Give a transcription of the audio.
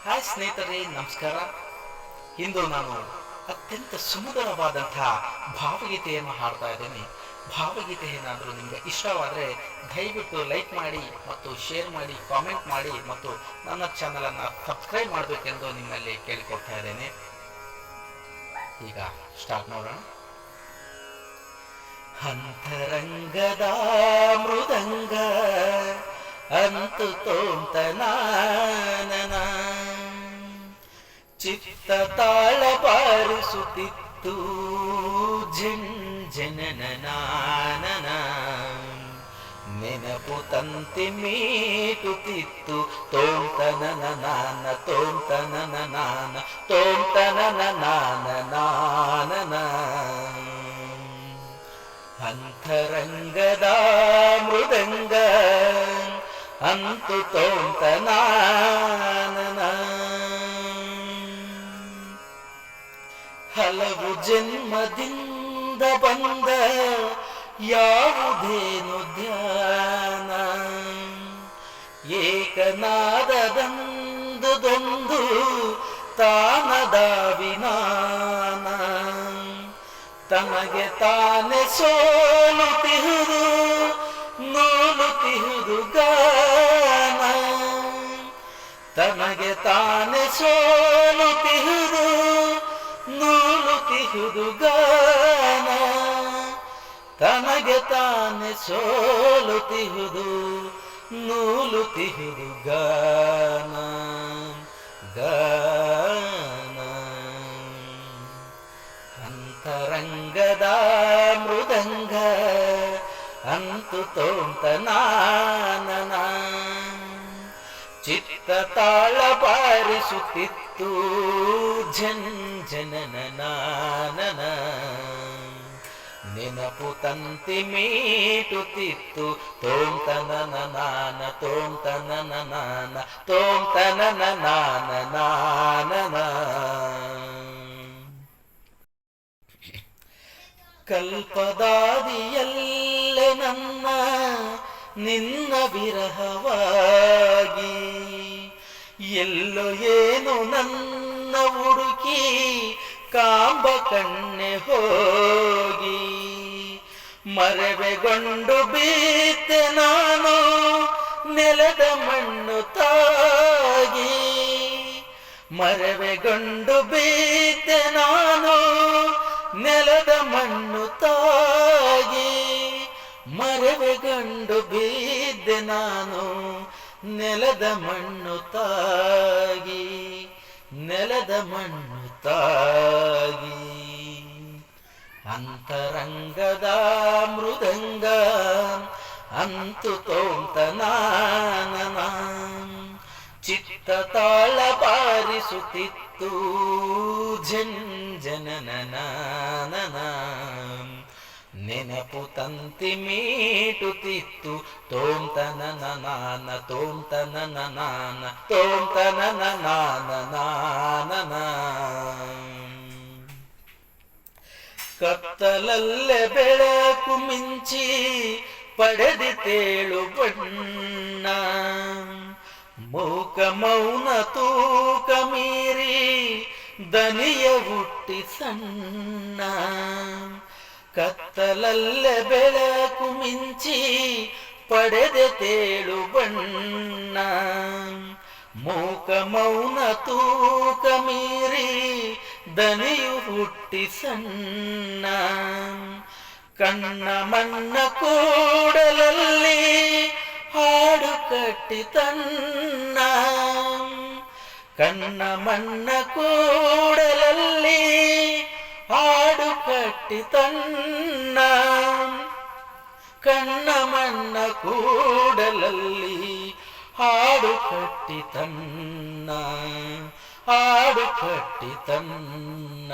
Hi ಸ್ನೇಹಿತರೆ, ನಮಸ್ಕಾರ. ಇಂದು ನಾನು ಅತ್ಯಂತ ಸುಮಧುರವಾದಂತಹ ಭಾವಗೀತೆಯನ್ನು ಹಾಡ್ತಾ ಇದ್ದೇನೆ. ಭಾವಗೀತೆ ಏನಾದರೂ ನಿಮಗೆ ಇಷ್ಟವಾದರೆ ದಯವಿಟ್ಟು ಲೈಕ್ ಮಾಡಿ ಮತ್ತು ಶೇರ್ ಮಾಡಿ, ಕಾಮೆಂಟ್ ಮಾಡಿ ಮತ್ತು ನನ್ನ ಚಾನಲನ್ನು ಸಬ್ಸ್ಕ್ರೈಬ್ ಮಾಡಬೇಕೆಂದು ನಿಮ್ಮಲ್ಲಿ ಕೇಳಿಕೊಳ್ತಾ ಇದ್ದೇನೆ. ಈಗ ಸ್ಟಾರ್ಟ್ ಮಾಡೋಣ. ಅಂತರಂಗದ ಮೃದಂಗ ಅಂತು ತೋಂತನ ಚಿತ್ತ ತಾಳ ಬಾರಿಸುತ್ತಿತ್ತು ಝಂಝನನ ನೆನಪು ತಂತಿ ಮೀಟುತ್ತಿತ್ತು ತೋಂತನನ ನಾನ ತೋಂತನನ ನಾನ ತೋಂತನನ ನಾನ ನಾನನ ಅಂತರಂಗದ ಮೃದಂಗ ಅಂತು ತೋಂತನ ಹಲವು ಜನ್ಮದಿಂದ ಬಂದ ಯಾವುದೇನು ಧ್ಯಾನ ಏಕನಾದದಂದುದೊಂದು ತಾನದ ವಿನಾನ ತನಗೆ ತಾನೆ ಸೋಲುತ್ತಿಹುದು ನೋಲುತ್ತಿಹುದು ಗಾನ ತನಗೆ ತಾನೆ ಸೋಲುತ್ತಿಹುದು ನೂಲುತ್ತಿಹುದು ಗಾನ ತನಗೆ ತಾನೆ ಸೋಲುತ್ತಿಹುದು ನೂಲುತ್ತಿಹುದು ಗಾನ ಗಾನ ಅಂತರಂಗದ ಮೃದಂಗ ಅಂತು ತೋಂತನ ಚಿತ್ತ ತಾಳ ಬಾರಿಸುತ್ತಿತ್ತು ಝಂಝನನ ನೆನಪು ತಂತಿ ಮೀಟುತ್ತಿತ್ತು ತೋಂತನನ ನಾನ ತೋಂತನನ ನಾನ ತೋಂತನನ ನಾನ ನಾನನ ಕಲ್ಪದಾದಿಯಲ್ಲೇ ನನ್ನ ನಿನ್ನ ವಿರಹವಾಗಿ ಎಲ್ಲೋ ಏನು ನನ್ನ ಹುಡುಕಿ ಕಾಂಬ ಕಣ್ಣೆ ಹೋಗಿ ಮರವೆಗೊಂಡು ಬೀತೆ ನಾನು ನೆಲದ ಮಣ್ಣು ತಾಗಿ ಮರವೆಗೊಂಡು ಬೀತೆ ನಾನು ನೆಲದ ಮಣ್ಣು ತಾಗಿ ಮರವೆಗೊಂಡು ಬಿದ್ದೆ ನಾನು ನೆಲದ ಮಣ್ಣು ತಾಗಿ ನೆಲದ ಮಣ್ಣು ತಾಗಿ ಅಂತರಂಗದ ಮೃದಂಗ ಅಂತು ತೋಂತನ ಚಿತ್ತ ತಾಳ ಬಾರಿಸುತ್ತಿತ್ತು ಝಂಝನನ ನೆನಪು ತಂತಿ ಮೀಟುತ್ತಿತ್ತು ತೋಂತನನ ನಾನ ತೋಂತನನ ನಾನ ತೋಂತನನ ನಾನ ನಾನನ ಕತ್ತಲಲ್ಲೇ ಬೆಳಕು ಮಿಂಚಿ ಪಡೆದಿತೇಳು ಬಣ್ಣ ಮೂಕ ಮೌನ ತೂಕ ಮೀರಿ ದನಿಯ ಹುಟ್ಟಿ ಸಣ್ಣ ಕತ್ತಲಲ್ಲೇ ಬೆಳಕು ಮಿಂಚಿ ಪಡೆದಿತೇಳು ಬಣ್ಣ ಮೂಕ ಮೌನ ತೂಕ ಮೀರಿ ದನಿಯು ಹುಟ್ಟಿ ಸಣ್ಣ ಕಣ್ಣ ಮಣ್ಣ ಕೂಡಲಲ್ಲಿ ಹಾಡು ಕಟ್ಟಿ ತನ್ನ ಕಣ್ಣ ಮಣ್ಣ ಕೂಡಲಲ್ಲಿ ಹಾಡು ಕಟ್ಟಿ ತನ್ನ ಕಣ್ಣ ಮಣ್ಣ ಕೂಡಲಲ್ಲಿ ಹಾಡು ಕಟ್ಟಿ ತನ್ನ ಹಾಡು ಕಟ್ಟಿ ತನ್ನ